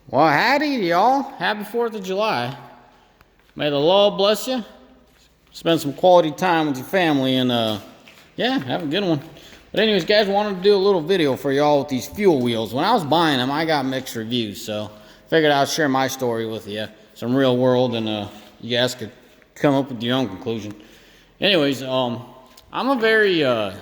Well, howdy, y'all. Happy 4th of July. May the Lord bless you. Spend some quality time with your family and, yeah, have a good one. But anyways, guys, wanted to do a little video for y'all with these fuel wheels. When I was buying them, I got mixed reviews, so figured I'd share my story with you. Some real world, and you guys could come up with your own conclusion. Anyways, I'm a very, I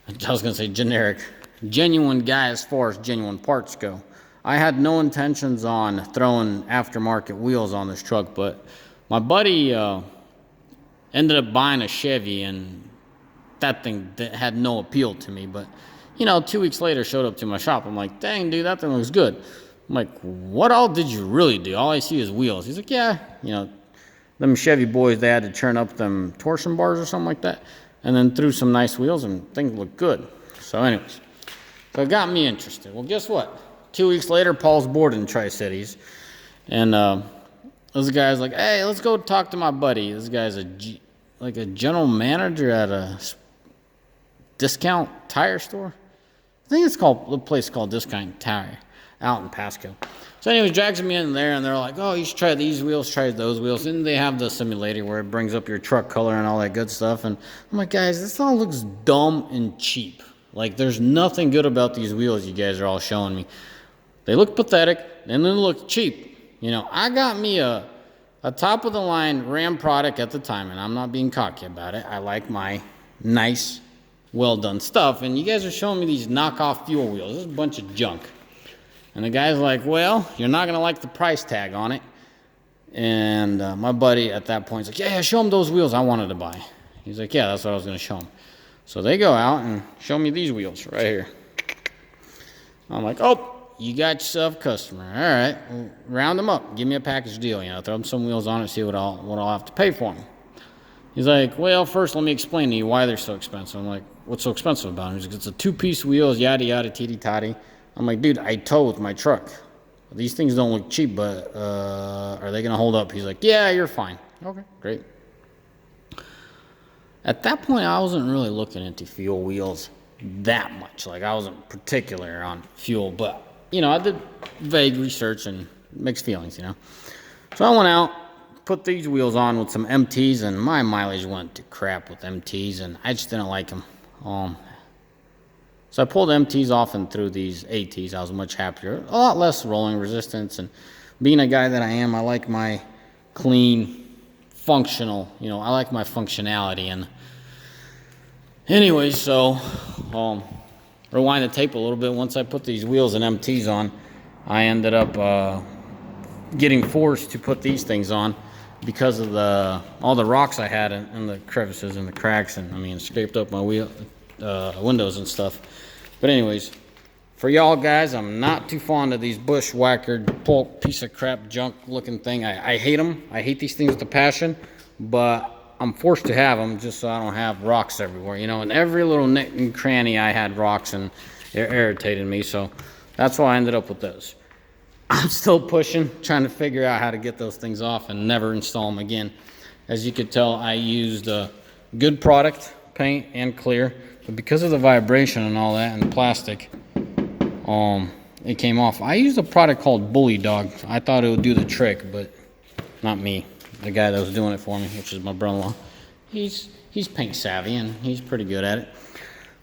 was going to say genuine guy as far as genuine parts go. I had no intentions on throwing aftermarket wheels on this truck, but my buddy ended up buying a Chevy, and that thing had no appeal to me. But, you know, 2 weeks later, showed up to my shop. I'm like, dang, dude, that thing looks good. I'm like, what all did you really do? All I see is wheels. He's like, yeah, you know, them Chevy boys, they had to turn up them torsion bars or something like that, and then threw some nice wheels, and things looked good. So anyways, so it got me interested. Well, guess what? 2 weeks later, Paul's bored in Tri-Cities, and this guy's like, hey, let's go talk to my buddy. This guy's like a general manager at a discount tire store. I think it's called, the place called Discount Tire out in Pasco. So anyways, drags me in there, and they're like, oh, you should try these wheels, try those wheels. And they have the simulator where it brings up your truck color and all that good stuff. And I'm like, guys, this all looks dumb and cheap. Like, there's nothing good about these wheels you guys are all showing me. They look pathetic, and they look cheap. You know, I got me a top-of-the-line Ram product at the time, and I'm not being cocky about it. I like my nice, well-done stuff, and you guys are showing me these knockoff fuel wheels. This is a bunch of junk. And the guy's like, well, you're not going to like the price tag on it. And my buddy at that point is like, yeah, show him those wheels I wanted to buy. He's like, yeah, that's what I was going to show him. So they go out and show me these wheels right here. I'm like, oh, you got yourself a customer. All right, well, round them up. Give me a package deal. You know, throw them some wheels on it, see what I'll have to pay for them. He's like, well, first let me explain to you why they're so expensive. I'm like, what's so expensive about them? He's like, it's a two-piece wheels, yada yada, titty toddy. I'm like, dude, I tow with my truck. These things don't look cheap, but are they gonna hold up? He's like, yeah, you're fine. Okay, great. At that point, I wasn't really looking into fuel wheels that much. Like, I wasn't particular on fuel, but you know, I did vague research and mixed feelings, you know. So I went out, put these wheels on with some MTs, and my mileage went to crap with MTs, and I just didn't like them. So I pulled MTs off and threw these ATs. I was much happier. A lot less rolling resistance, and being a guy that I am, I like my clean, functional, you know, I like my functionality. And anyway, so rewind the tape a little bit. Once I put these wheels and MTs on, I ended up getting forced to put these things on because of all the rocks I had in the crevices and the cracks, and I mean, scraped up my windows and stuff. But anyways, for y'all guys, I'm not too fond of these bushwhackered pulp piece of crap junk looking thing. I hate them. I hate these things with a passion, but I'm forced to have them just so I don't have rocks everywhere, you know. And every little nook and cranny I had rocks, and it irritated me, so that's why I ended up with those. I'm still pushing, trying to figure out how to get those things off and never install them again. As you could tell, I used a good product, paint and clear, but because of the vibration and all that and the plastic, it came off. I used a product called Bully Dog. I thought it would do the trick, but not me. The guy that was doing it for me, which is my brother-in-law, he's paint savvy and he's pretty good at it.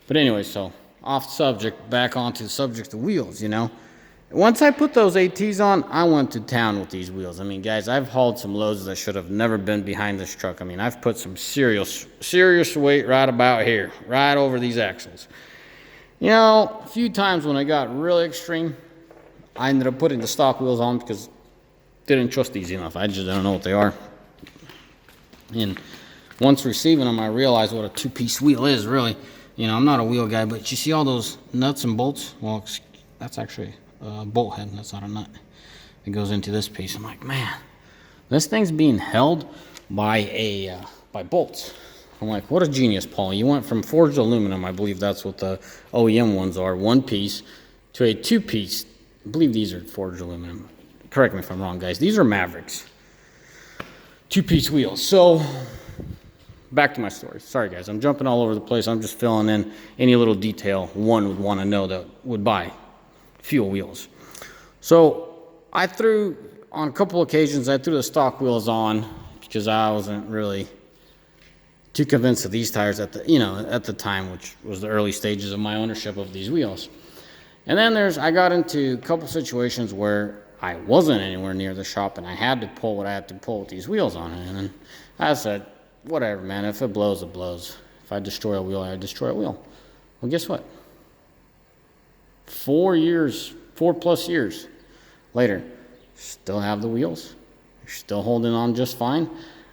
But anyway, so off subject, back onto the subject of wheels, you know. Once I put those ATs on, I went to town with these wheels. I mean, guys, I've hauled some loads that should have never been behind this truck. I mean, I've put some serious weight right about here, right over these axles. You know, a few times when I got really extreme, I ended up putting the stock wheels on because I didn't trust these enough. I just don't know what they are. And once receiving them, I realized what a two-piece wheel is, really. You know, I'm not a wheel guy, but you see all those nuts and bolts? Well, that's actually a bolt head. That's not a nut. It goes into this piece. I'm like, man, this thing's being held by bolts. I'm like, what a genius, Paul. You went from forged aluminum, I believe that's what the OEM ones are, one piece, to a two-piece. I believe these are forged aluminum. Correct me if I'm wrong, guys. These are Mavericks. Two-piece wheels. So back to my story. Sorry, guys. I'm jumping all over the place. I'm just filling in any little detail one would want to know that would buy fuel wheels. So I threw, on a couple occasions, I threw the stock wheels on because I wasn't really too convinced of these tires at the time, which was the early stages of my ownership of these wheels. And then I got into a couple situations where I wasn't anywhere near the shop and I had to pull what I had to pull with these wheels on it. And then I said, whatever, man, if it blows, it blows. If I destroy a wheel, I destroy a wheel. Well, guess what? 4+ years later, still have the wheels. They're still holding on just fine.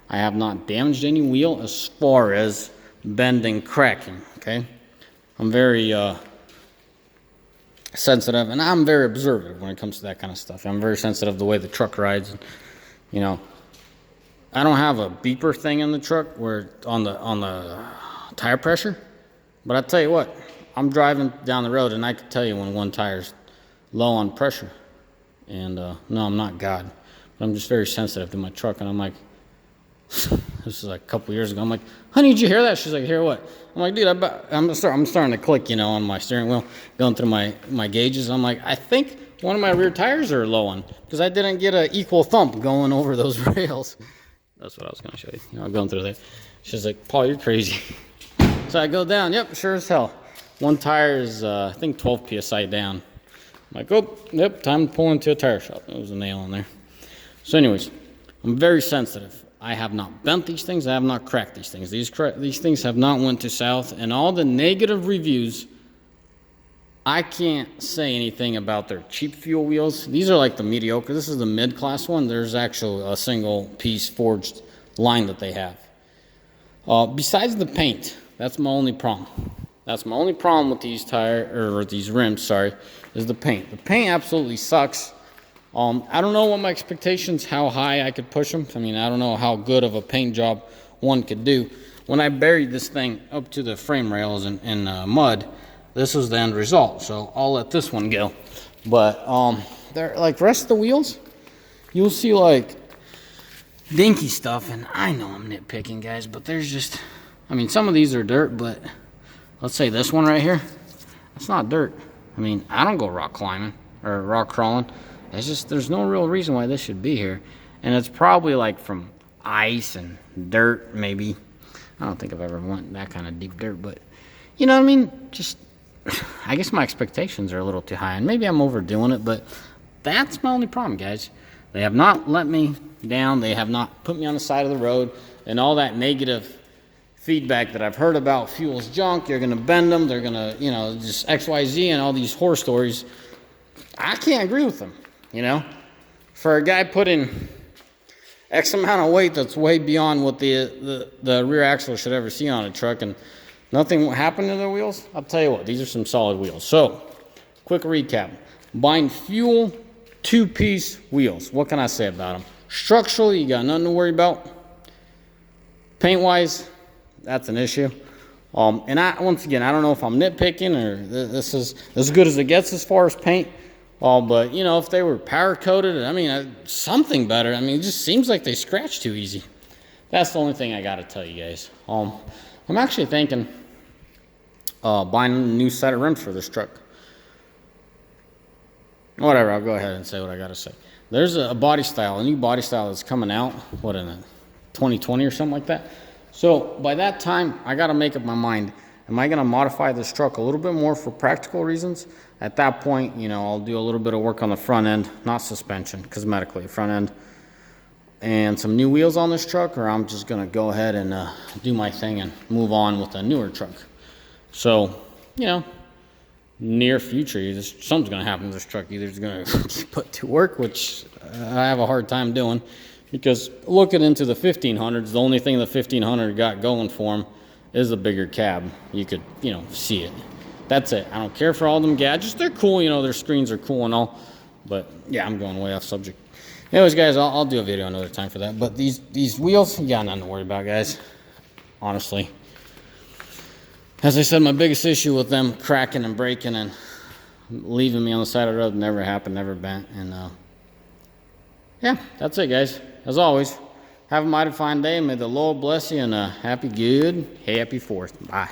I have not damaged any wheel as far as bending, cracking, okay? I'm very sensitive, and I'm very observant when it comes to that kind of stuff. I'm very sensitive to the way the truck rides. And, I don't have a beeper thing in the truck where on the tire pressure, but I tell you what, I'm driving down the road and I can tell you when one tire's low on pressure. And no, I'm not God, but I'm just very sensitive to my truck. And I'm like, this is like a couple years ago. I'm like, honey, did you hear that? She's like, hear what? I'm like, dude, I'm starting to click, on my steering wheel, going through my gauges. I'm like, I think one of my rear tires are low on because I didn't get an equal thump going over those rails. That's what I was going to show you. Going through there. She's like, Paul, you're crazy. So I go down. Yep, sure as hell. One tire is, I think, 12 PSI down. I'm like, oh, yep, time to pull into a tire shop. There was a nail in there. So anyways, I'm very sensitive. I have not bent these things. I have not cracked these things. These things have not went to south. And all the negative reviews, I can't say anything about their cheap fuel wheels. These are like the mediocre. This is the mid-class one. There's actually a single-piece forged line that they have. Besides the paint, that's my only problem. That's my only problem with these rims, is the paint. The paint absolutely sucks. I don't know what my expectations, how high I could push them. I mean, I don't know how good of a paint job one could do. When I buried this thing up to the frame rails in mud, this was the end result. So I'll let this one go. But they're like the rest of the wheels, you'll see like dinky stuff. And I know I'm nitpicking, guys, but there's just, I mean, some of these are dirt, but let's say this one right here, it's not dirt. I mean, I don't go rock climbing or rock crawling. It's just, there's no real reason why this should be here. And it's probably like from ice and dirt, maybe. I don't think I've ever went that kind of deep dirt, but you know what I mean? Just, I guess my expectations are a little too high, and maybe I'm overdoing it, but that's my only problem, guys. They have not let me down. They have not put me on the side of the road, and all that negative feedback that I've heard about fuel's junk. You're going to bend them. They're going to, just XYZ and all these horror stories. I can't agree with them, For a guy putting X amount of weight that's way beyond what the rear axle should ever see on a truck, and nothing happened to their wheels, I'll tell you what, these are some solid wheels. So, quick recap. Buying fuel 2-piece wheels. What can I say about them? Structurally, you got nothing to worry about. Paint-wise, that's an issue. And once again, I don't know if I'm nitpicking or this is as good as it gets as far as paint. But, if they were powder-coated, I mean, something better. I mean, it just seems like they scratch too easy. That's the only thing I got to tell you guys. I'm actually thinking buying a new set of rims for this truck. Whatever, I'll go ahead and say what I got to say. There's a new body style that's coming out, in 2020 or something like that. So by that time, I got to make up my mind. Am I going to modify this truck a little bit more for practical reasons? At that point, I'll do a little bit of work on the front end, not suspension, cosmetically, front end, and some new wheels on this truck, or I'm just going to go ahead and do my thing and move on with a newer truck. So, near future, something's going to happen to this truck. Either it's going to put to work, which I have a hard time doing, because looking into the 1500s, the only thing the 1500 got going for them is a bigger cab. You could, see it. That's it. I don't care for all them gadgets. They're cool, their screens are cool and all. But, yeah, I'm going way off subject. Anyways, guys, I'll do a video another time for that. But these wheels, you got nothing to worry about, guys. Honestly. As I said, my biggest issue with them cracking and breaking and leaving me on the side of the road never happened, never bent. And, yeah, that's it, guys. As always, have a mighty fine day. May the Lord bless you, and happy 4th. Bye.